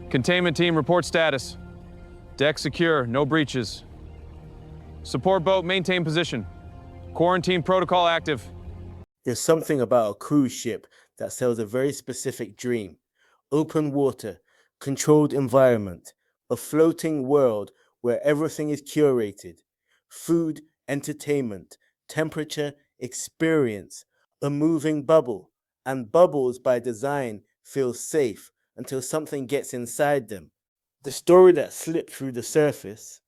Containment team, report status. Deck secure, no breaches. Support boat, maintain position. Quarantine protocol active. There's something about a cruise ship that sells a very specific dream. Open water, controlled environment, a floating world where everything is curated. Food, entertainment, temperature, experience, a moving bubble. And bubbles by design feel safe until something gets inside them. The story that slipped through the surface: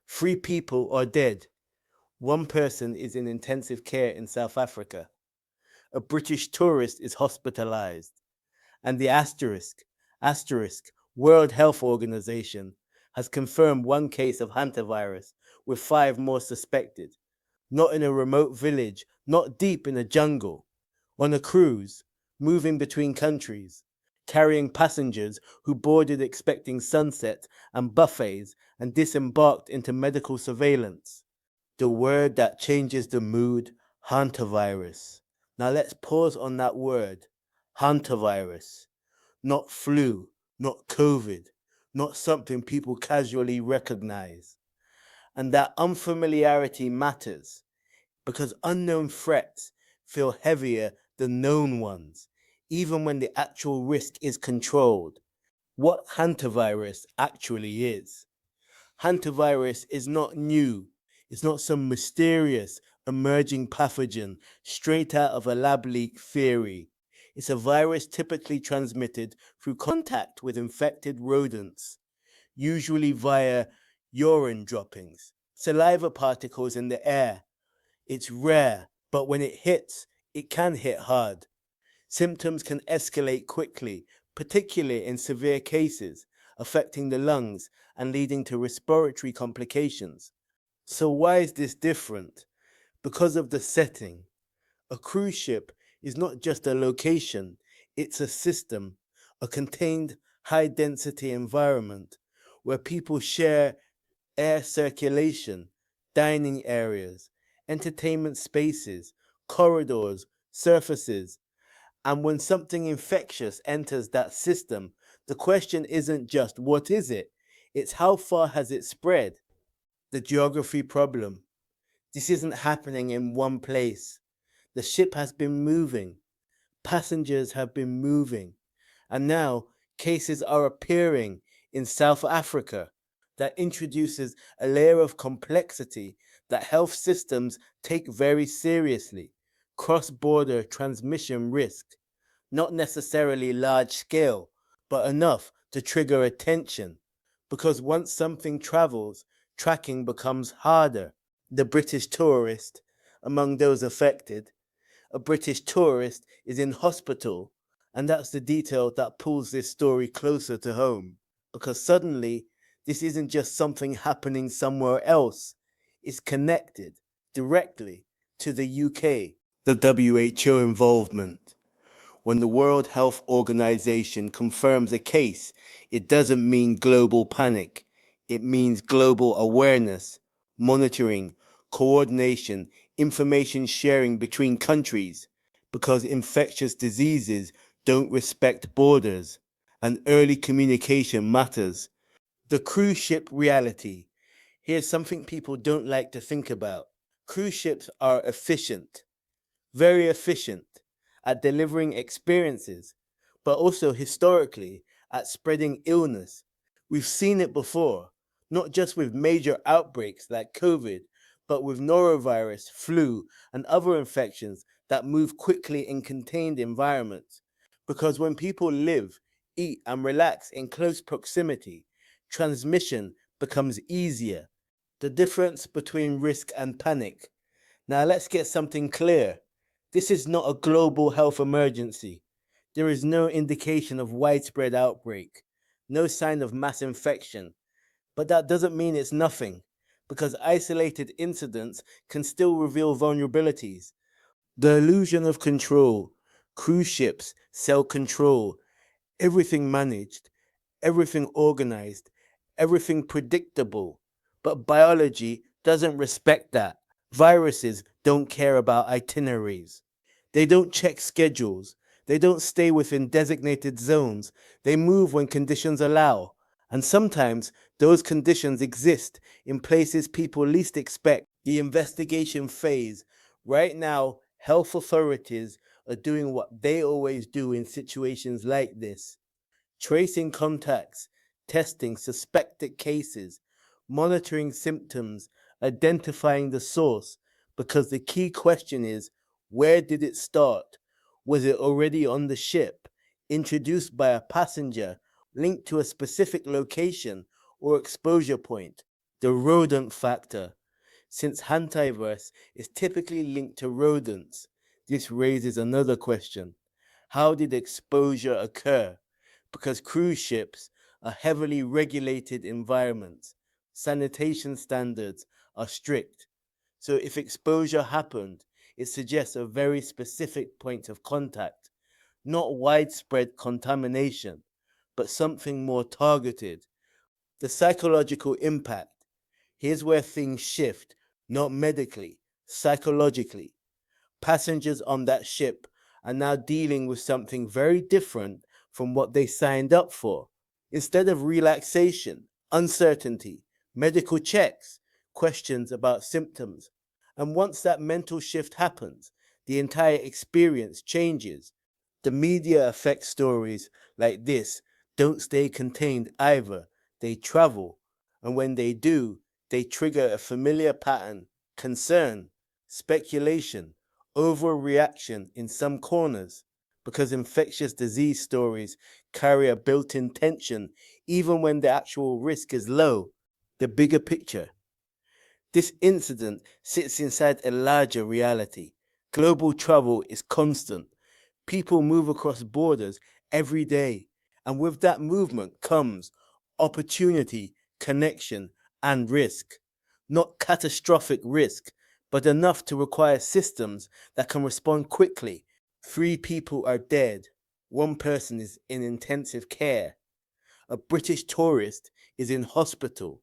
3 people are dead. 1 person is in intensive care in South Africa. A British tourist is hospitalized. And the asterisk, World Health Organization has confirmed 1 case of hantavirus with 5 more suspected. Not in a remote village, not deep in a jungle. On a cruise, moving between countries, carrying passengers who boarded expecting sunset and buffets and disembarked into medical surveillance. The word that changes the mood: hantavirus. Now let's pause on that word, hantavirus. Not flu, not COVID, not something people casually recognize. And that unfamiliarity matters, because unknown threats feel heavier than known ones, even when the actual risk is controlled. What hantavirus actually is. Hantavirus is not new. It's not some mysterious emerging pathogen straight out of a lab leak theory. It's a virus typically transmitted through contact with infected rodents, usually via urine droppings, saliva particles in the air. It's rare, but when it hits, it can hit hard. Symptoms can escalate quickly, particularly in severe cases, affecting the lungs and leading to respiratory complications. So why is this different? Because of the setting. A cruise ship is not just a location, it's a system, a contained, high-density environment where people share air circulation, dining areas, entertainment spaces, corridors, surfaces. And when something infectious enters that system, the question isn't just what is it, it's how far has it spread? The geography problem. This isn't happening in one place. The ship has been moving. Passengers have been moving. And now cases are appearing in South Africa. That introduces a layer of complexity that health systems take very seriously. Cross-border transmission risk. Not necessarily large scale, but enough to trigger attention. Because once something travels, tracking becomes harder. The British tourist, among those affected, a British tourist is in hospital, and that's the detail that pulls this story closer to home. Because suddenly, this isn't just something happening somewhere else, it's connected directly to the UK. The WHO involvement. When the World Health Organization confirms a case, it doesn't mean global panic. It means global awareness, monitoring, coordination, information sharing between countries, because infectious diseases don't respect borders, and early communication matters. The cruise ship reality. Here's something people don't like to think about. Cruise ships are efficient, very efficient at delivering experiences, but also historically at spreading illness. We've seen it before, not just with major outbreaks like COVID, but with norovirus, flu, and other infections that move quickly in contained environments. Because when people live, eat, and relax in close proximity, transmission becomes easier. The difference between risk and panic. Now let's get something clear. This is not a global health emergency. There is no indication of widespread outbreak, no sign of mass infection. But that doesn't mean it's nothing, because isolated incidents can still reveal vulnerabilities. The illusion of control. Cruise ships sell control. Everything managed, everything organized, everything predictable. But biology doesn't respect that. Viruses don't care about itineraries. They don't check schedules. They don't stay within designated zones, they move when conditions allow. And sometimes those conditions exist in places people least expect. The investigation phase. Right now, health authorities are doing what they always do in situations like this: tracing contacts, testing suspected cases, monitoring symptoms, identifying the source. Because the key question is, where did it start? Was it already on the ship, introduced by a passenger, linked to a specific location or exposure point? The rodent factor. Since hantavirus is typically linked to rodents, this raises another question. How did exposure occur? Because cruise ships are heavily regulated environments. Sanitation standards are strict. So if exposure happened, it suggests a very specific point of contact, not widespread contamination, but something more targeted. The psychological impact. Here's where things shift, not medically, psychologically. Passengers on that ship are now dealing with something very different from what they signed up for. Instead of relaxation, uncertainty, medical checks, questions about symptoms. And once that mental shift happens, the entire experience changes. The media effect stories like this don't stay contained either. They travel. And when they do, they trigger a familiar pattern: concern, speculation, overreaction in some corners. Because infectious disease stories carry a built-in tension even when the actual risk is low. The bigger picture. This incident sits inside a larger reality. Global travel is constant. People move across borders every day. And with that movement comes opportunity, connection, and risk. Not catastrophic risk, but enough to require systems that can respond quickly. 3 people are dead. 1 person is in intensive care. A British tourist is in hospital.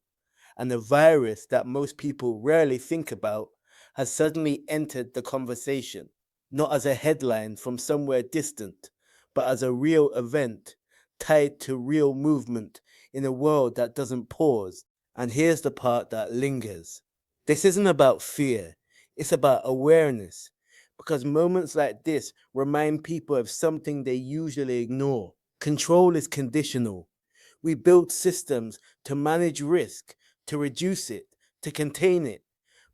And a virus that most people rarely think about has suddenly entered the conversation, not as a headline from somewhere distant, but as a real event tied to real movement in a world that doesn't pause. And here's the part that lingers. This isn't about fear, it's about awareness, because moments like this remind people of something they usually ignore. Control is conditional. We build systems to manage risk, to reduce it, to contain it,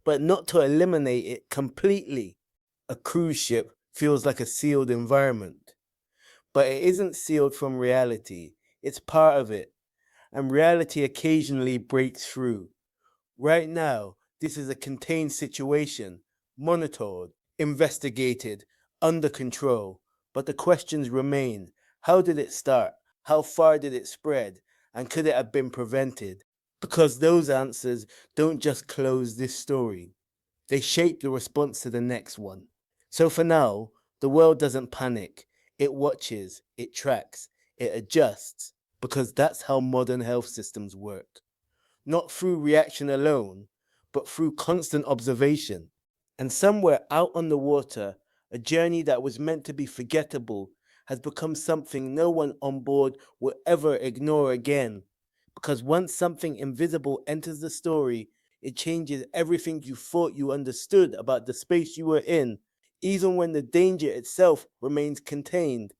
but not to eliminate it completely. A cruise ship feels like a sealed environment, but it isn't sealed from reality. It's part of it, and reality occasionally breaks through. Right now, this is a contained situation, monitored, investigated, under control, but the questions remain. How did it start? How far did it spread? And could it have been prevented? Because those answers don't just close this story, they shape the response to the next one. So for now, the world doesn't panic. It watches, it tracks, it adjusts, because that's how modern health systems work. Not through reaction alone, but through constant observation. And somewhere out on the water, a journey that was meant to be forgettable has become something no one on board will ever ignore again. Because once something invisible enters the story, it changes everything you thought you understood about the space you were in, even when the danger itself remains contained.